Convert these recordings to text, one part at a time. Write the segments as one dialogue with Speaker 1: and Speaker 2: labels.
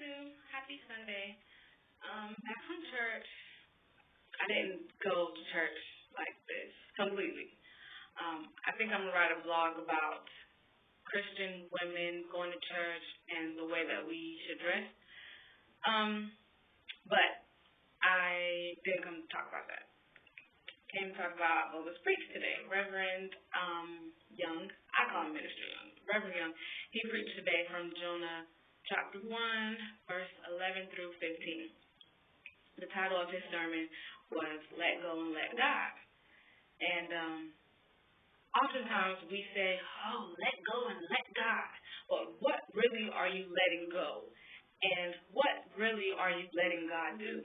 Speaker 1: do. Happy Sunday. Back from church. I didn't go to church like this completely. I think I'm gonna write a blog about Christian women going to church and the way that we should dress. But I didn't come to talk about that. Came to talk about what was preached today. Reverend Young, I call him Minister Young. Reverend Young, he preached today from Jonah chapter 1, verse 11 through 15. The title of his sermon was Let Go and Let God. And oftentimes we say, oh, let go and let God. But what really are you letting go? And what really are you letting God do?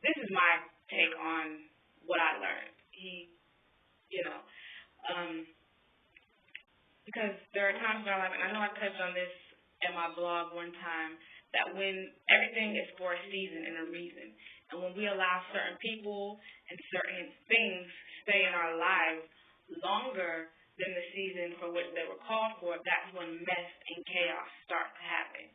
Speaker 1: This is my take on what I learned. Because there are times in our life, and I know I touched on this in my blog one time, that when everything is for a season and a reason, and when we allow certain people and certain things stay in our lives longer than the season for which they were called for, that's when mess and chaos start to happen.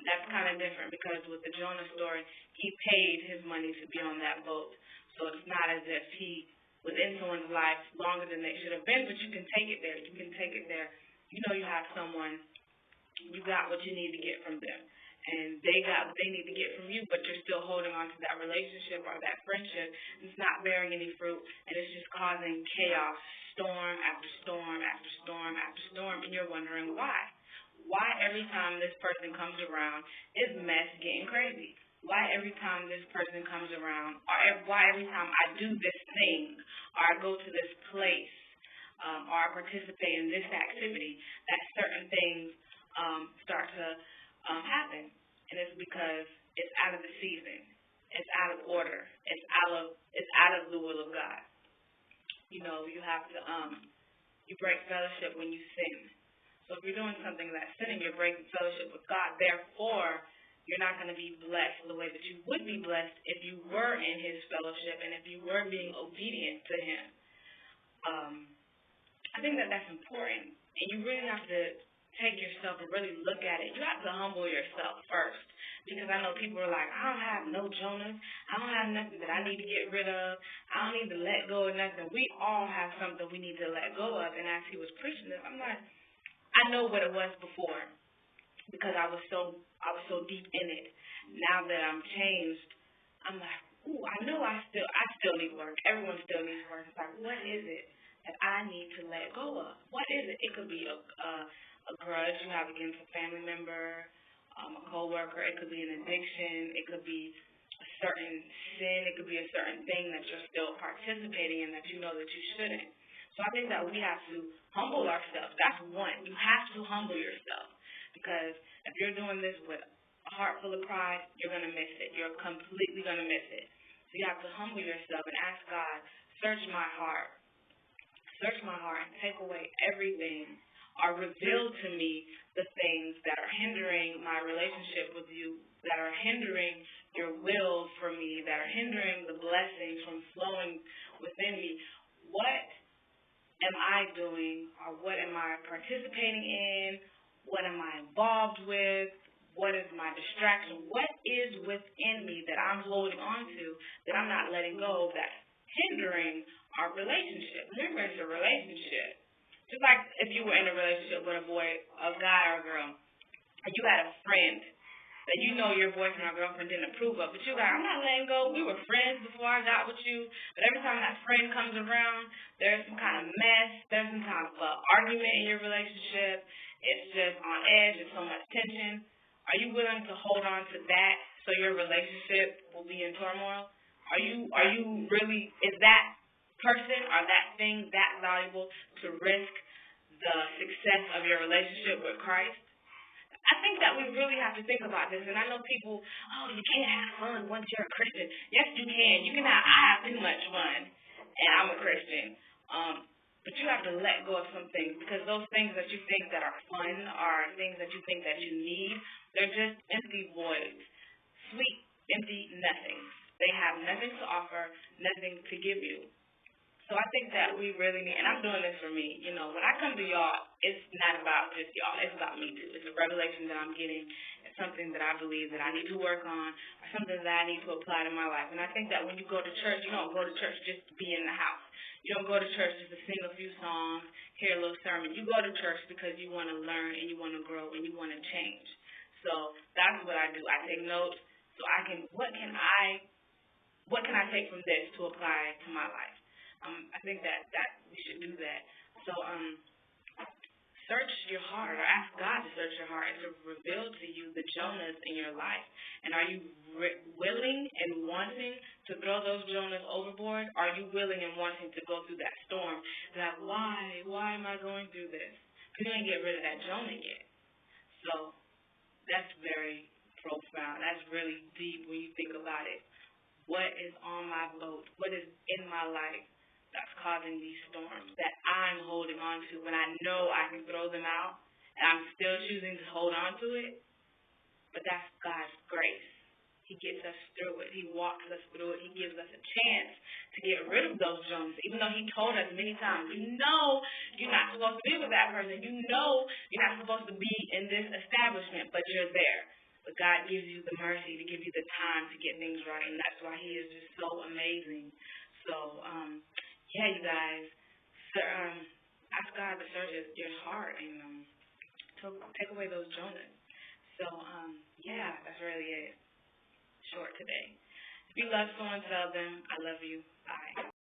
Speaker 1: That's kind of different because with the Jonah story, he paid his money to be on that boat. So it's not as if he was in someone's life longer than they should have been, but you can take it there. You can take it there. You know you have someone, you got what you need to get from them. And they got what they need to get from you, but you're still holding on to that relationship or that friendship. It's not bearing any fruit, and it's just causing chaos, storm after storm after storm after storm, and you're wondering why. Why every time this person comes around is mess getting crazy? Why every time this person comes around, or why every time I do this thing, or I go to this place, or I participate in this activity, that certain things start to happen? And it's because it's out of the season, it's out of order, it's out of the will of God. You know, you have to you break fellowship when you sin. So if you're doing something that's sinning, you're breaking fellowship with God. Therefore, you're not going to be blessed the way that you would be blessed if you were in his fellowship and if you were being obedient to him. I think that that's important. And you really have to take yourself and really look at it. You have to humble yourself first. Because I know people are like, I don't have no Jonahs. I don't have nothing that I need to get rid of. I don't need to let go of nothing. We all have something we need to let go of. And as he was preaching this, I'm like, I know what it was before because I was so deep in it. Now that I'm changed, I'm like, ooh, I know I still need work. Everyone still needs work. It's like, what is it that I need to let go of? What is it? It could be a grudge you have against a family member, a coworker. It could be an addiction. It could be a certain sin. It could be a certain thing that you're still participating in that you know that you shouldn't. So I think that we have to humble ourselves. That's one. You have to humble yourself because if you're doing this with a heart full of pride, you're going to miss it. You're completely going to miss it. So you have to humble yourself and ask God, search my heart. Search my heart and take away everything or reveal to me the things that are hindering my relationship with you, that are hindering your will for me, that are hindering the blessings from flowing within me. What am I doing, or what am I participating in? What am I involved with? What is my distraction? What is within me that I'm holding on to that I'm not letting go of that's hindering our relationship? Remember, it's a relationship. Just like if you were in a relationship with a boy, a guy or a girl, and you had a friend that you know your boyfriend or girlfriend didn't approve of, but you're like, I'm not letting go. We were friends before I got with you. But every time that friend comes around, there's some kind of mess. There's some kind of argument in your relationship. It's just on edge. There's so much tension. Are you willing to hold on to that so your relationship will be in turmoil? Are you really, is that person or that thing that valuable to risk the success of your relationship with Christ? I think that we really have to think about this. And I know people, oh, you can't have fun once you're a Christian. Yes, you can. I have too much fun, and I'm a Christian. But you have to let go of some things because those things that you think that are fun are things that you think that you need. They're just empty voids, sweet, empty nothings. They have nothing to offer, nothing to give you. So I think that we really need, and I'm doing this for me, when I come to y'all, it's not about just y'all, it's about me too. It's a revelation that I'm getting. It's something that I believe that I need to work on or something that I need to apply to my life. And I think that when you go to church, you don't go to church just to be in the house. You don't go to church just to sing a few songs, hear a little sermon. You go to church because you want to learn and you want to grow and you want to change. So that's what I do. I take notes so I can, what can I take from this to apply to my life? I think that we should do that. So search your heart, or ask God to search your heart and to reveal to you the Jonahs in your life. And are you willing and wanting to throw those Jonahs overboard? Are you willing and wanting to go through that storm? That why am I going through this? Because you ain't get rid of that Jonah yet. So that's very profound. That's really deep when you think about it. What is on my boat? What is in my life that's causing these storms that I'm holding on to when I know I can throw them out and I'm still choosing to hold on to it? But that's God's grace. He gets us through it. He walks us through it. He gives us a chance to get rid of those Jonahs, even though He told us many times, you know you're not supposed to be with that person. You know you're not supposed to be in this establishment, but you're there. But God gives you the mercy to give you the time to get things right, and that's why He is just so amazing. So, yeah, you guys, ask God to search your heart and to take away those Jonahs. So, yeah, that's really it. Short today. If you love someone, tell them I love you. Bye.